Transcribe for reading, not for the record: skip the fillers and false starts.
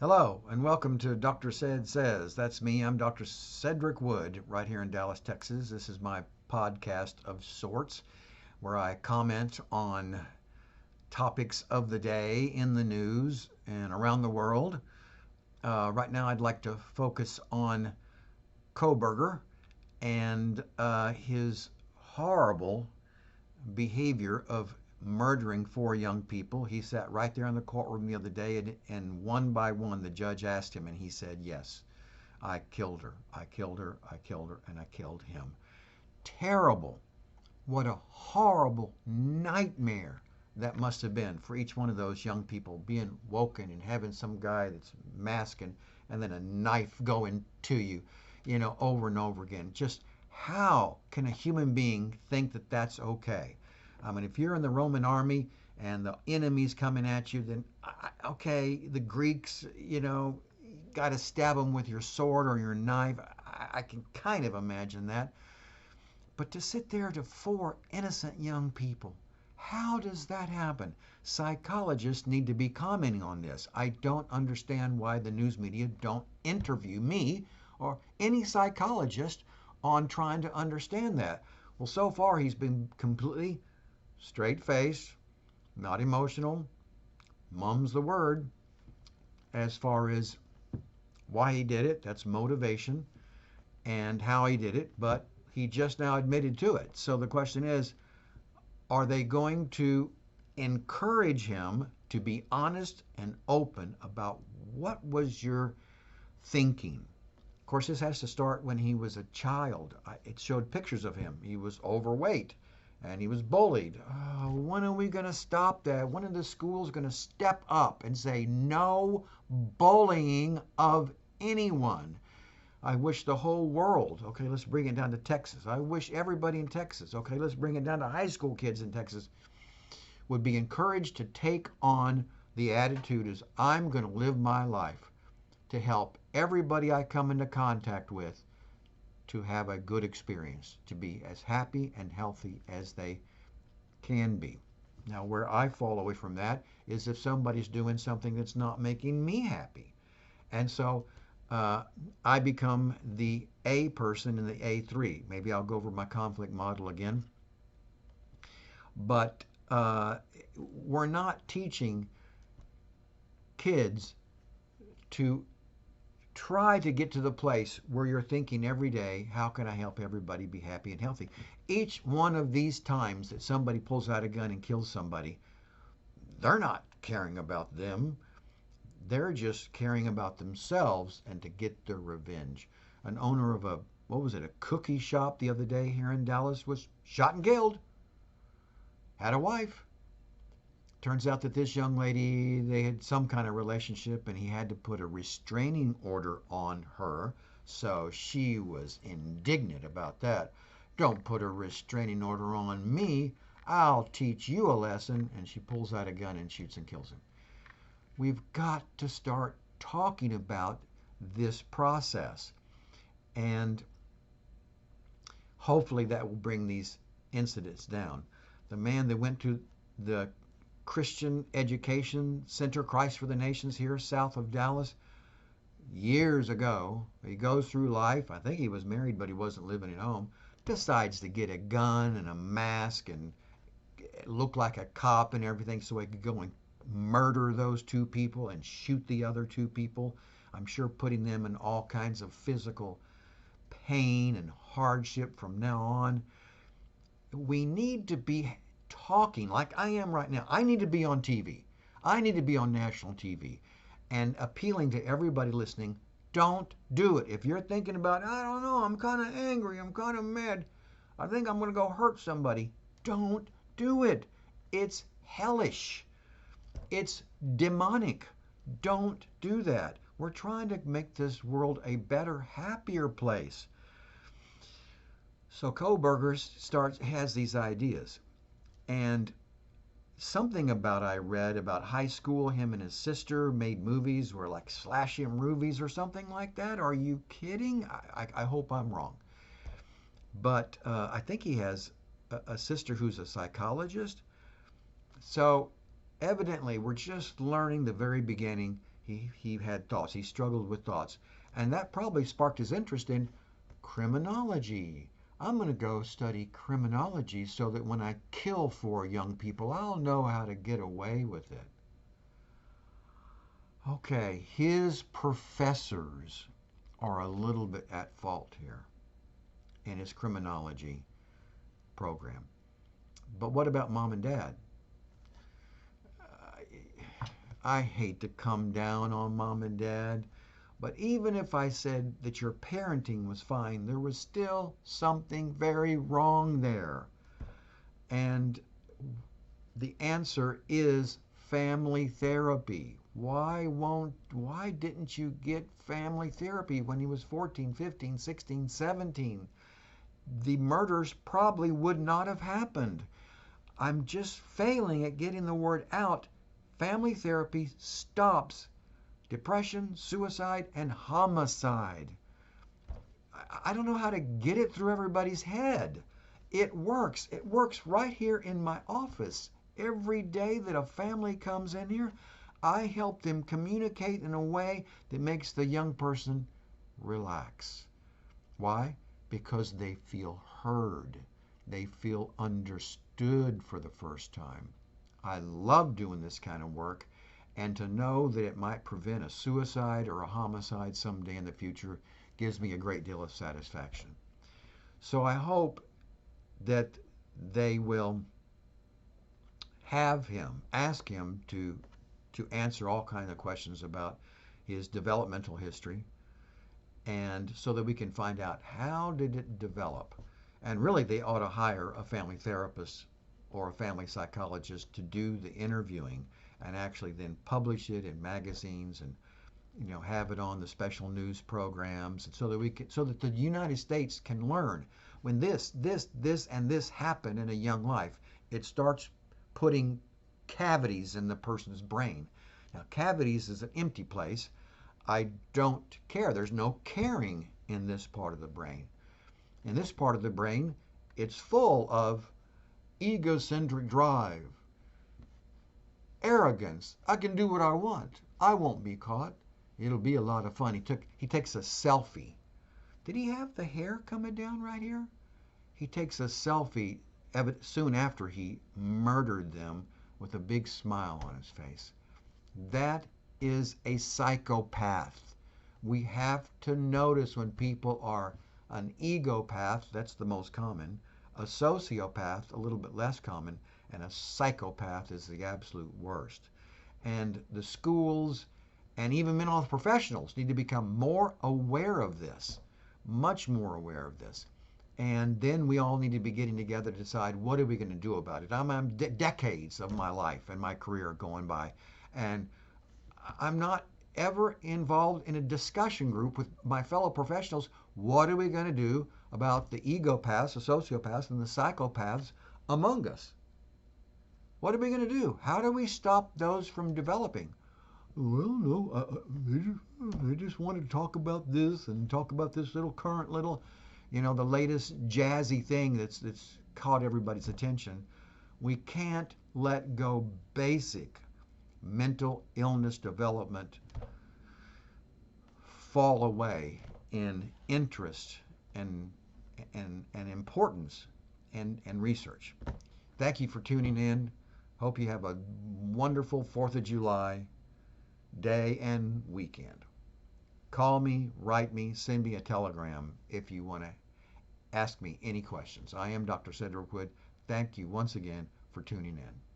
Hello, and welcome to Dr. Said Says. That's me. I'm Dr. Cedric Wood, right here in Dallas, Texas. This is my podcast of sorts where I comment on topics of the day in the news and around the world. Right now, I'd like to focus on Kohlberger and his horrible behavior of murdering four young people. He sat right there in the courtroom the other day, and one by one the judge asked him, and he said, yes, I killed her, I killed her, I killed her, and I killed him. Terrible. What a horrible nightmare that must have been for each one of those young people, being woken and having some guy that's masking and then a knife going to you, over and over again. Just how can a human being think that that's okay? I mean, if you're in the Roman army and the enemy's coming at you, then okay, the Greeks, got to stab them with your sword or your knife. I can kind of imagine that. But to sit there to four innocent young people, how does that happen? Psychologists need to be commenting on this. I don't understand why the news media don't interview me or any psychologist on trying to understand that. Well, so far he's been completely straight face, not emotional, mum's the word as far as why he did it. That's motivation and how he did it, but he just now admitted to it. So the question is, are they going to encourage him to be honest and open about what was your thinking? Of course, this has to start when he was a child. It showed pictures of him. He was overweight and he was bullied. Oh, when are we going to stop that? When are the schools going to step up and say no bullying of anyone? I wish the whole world, okay, let's bring it down to Texas. I wish everybody in Texas, okay, let's bring it down to high school kids in Texas, would be encouraged to take on the attitude as I'm going to live my life to help everybody I come into contact with to have a good experience, to be as happy and healthy as they can be. Now, where I fall away from that is if somebody's doing something that's not making me happy. And so I become the A person in the A3. Maybe I'll go over my conflict model again. But we're not teaching kids to try to get to the place where you're thinking every day, how can I help everybody be happy and healthy? Each one of these times that somebody pulls out a gun and kills somebody, they're not caring about them. They're just caring about themselves and to get their revenge. An owner of a cookie shop the other day here in Dallas was shot and killed. Had a wife. Turns out that this young lady, they had some kind of relationship and he had to put a restraining order on her. So she was indignant about that. Don't put a restraining order on me. I'll teach you a lesson. And she pulls out a gun and shoots and kills him. We've got to start talking about this process. And hopefully that will bring these incidents down. The man that went to the Christian Education Center, Christ for the Nations here south of Dallas, years ago, he goes through life. I think he was married, but he wasn't living at home. Decides to get a gun and a mask and look like a cop and everything so he could go and murder those two people and shoot the other two people. I'm sure putting them in all kinds of physical pain and hardship from now on. We need to be talking like I am right now. I need to be on TV. I need to be on national TV and appealing to everybody listening. Don't do it. If you're thinking about, I don't know, I'm kind of angry, I'm kind of mad, I think I'm going to go hurt somebody. Don't do it. It's hellish. It's demonic. Don't do that. We're trying to make this world a better, happier place. So Kohlberger has these ideas. And something about I read about high school, him and his sister made movies, were like slashy movies or something like that. Are you kidding? I hope I'm wrong. But I think he has a sister who's a psychologist. So evidently, we're just learning the very beginning. He had thoughts. He struggled with thoughts. And that probably sparked his interest in criminology. I'm going to go study criminology so that when I kill 4 young people, I'll know how to get away with it. Okay, his professors are a little bit at fault here in his criminology program. But what about mom and dad? I hate to come down on mom and dad, but even if I said that your parenting was fine, there was still something very wrong there. And the answer is family therapy. Why didn't you get family therapy when he was 14, 15, 16, 17? The murders probably would not have happened. I'm just failing at getting the word out. Family therapy stops depression, suicide, and homicide. I don't know how to get it through everybody's head. It works. It works right here in my office. Every day that a family comes in here, I help them communicate in a way that makes the young person relax. Why? Because they feel heard. They feel understood for the first time. I love doing this kind of work, and to know that it might prevent a suicide or a homicide someday in the future gives me a great deal of satisfaction. So I hope that they will ask him to answer all kinds of questions about his developmental history, and so that we can find out how did it develop. And really, they ought to hire a family therapist or a family psychologist to do the interviewing and actually then publish it in magazines and have it on the special news programs, so that the United States can learn when this and this happen in a young life. It starts putting cavities in the person's brain. Now, cavities is an empty place. I don't care. There's no caring in this part of the brain. In this part of the brain, it's full of egocentric drive, arrogance. I can do what I want. I won't be caught. It'll be a lot of fun. He takes a selfie. Did he have the hair coming down right here? He takes a selfie soon after he murdered them with a big smile on his face. That is a psychopath. We have to notice when people are an egopath, that's the most common, a sociopath, a little bit less common, and a psychopath is the absolute worst. And the schools and even mental health professionals need to become more aware of this, much more aware of this. And then we all need to be getting together to decide, what are we going to do about it? I'm decades of my life and my career going by, and I'm not ever involved in a discussion group with my fellow professionals. What are we going to do about the egopaths, the sociopaths, and the psychopaths among us? What are we going to do? How do we stop those from developing? Well, no, they just want to talk about this and talk about this current little, the latest jazzy thing that's caught everybody's attention. We can't let go basic mental illness development fall away in interest and importance and research. Thank you for tuning in. Hope you have a wonderful 4th of July day and weekend. Call me, write me, send me a telegram if you want to ask me any questions. I am Dr. Cedric Wood. Thank you once again for tuning in.